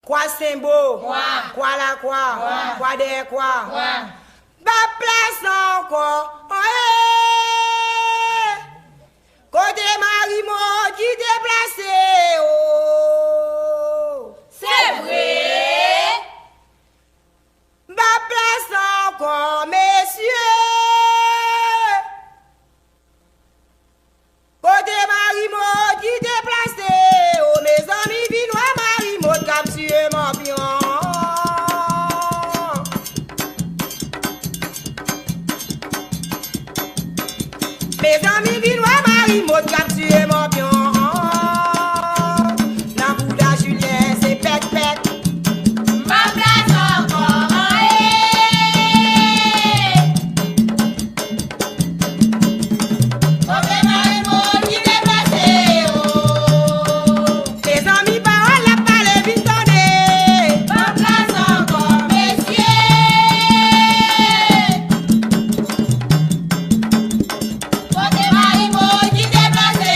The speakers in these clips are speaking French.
Quoi Saint-Beau? Quoi la quoi? Quoi des quoi? Bas place encore. Côté Marimo qui déplacé. Oh. C'est vrai. Bas place encore, messieurs. Côté Marimo qui déplacé. Oh, mes amis vinois Marimo capturé mon pion. Mes amis vinois Marimo capturé mon pion. Dans Bouddha Julien c'est pec pec. Ma place encore. Côté Marimo qui déplacé. Mes amis paroles la parler vite donner. Ma place encore, messieurs. Côté Marimo qui déplacé.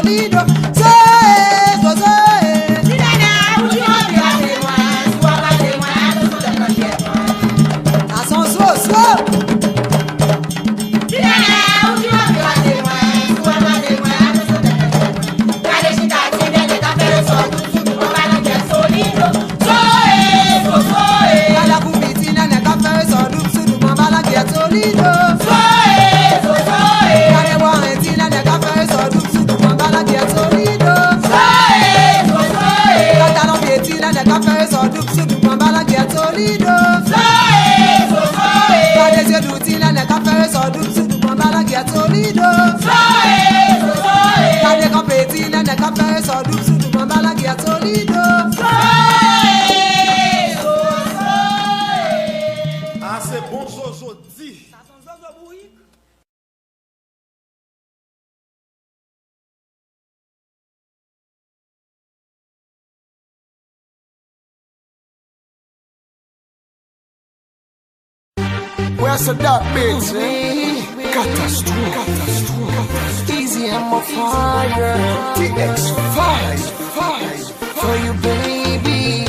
solido. Zoé, zoé. Ah, c'est bon, Zozo, dis. Where's the dark bitch, eh? Catastrophe. Easy, I'm a fire. TX5 for you, baby.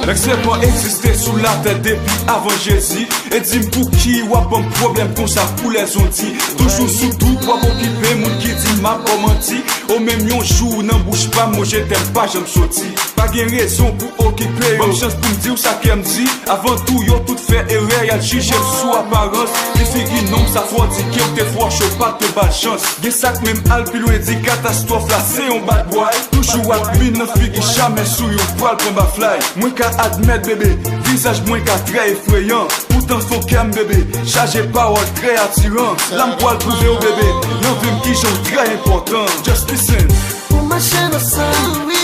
L'excès pas existé sous la tête depuis avant Jésus. Et dis pour qui ou un problème comme ça pour les ondits. Toujours sous tout pour occuper mon qui dit m'a pas menti. Au même yon jour n'en bouge pas moi je t'aime pas j'aime sorti. Pas gain raison pour occuper. Bonne chance pour me dire ça qu'elle me dit. Avant tout yo tout fait erreur y'a jugé sous apparence. Les filles non ça faut dire qu'il te faut chaud pas te bad chance. Gen sac même al plus loin dit catastrophe là c'est un bad boy. Toujours à mine non fille jamais sous yon poil pour ma fly. Moins qu'à admettre bébé, visage moins qu'à très effrayant. Pourtant faut qu'aime bébé, chargé parole très attirant. L'âme poil prouvé au bébé, non vim qui j'en très important. Just listen. Pour ma chaîne au sein, oui.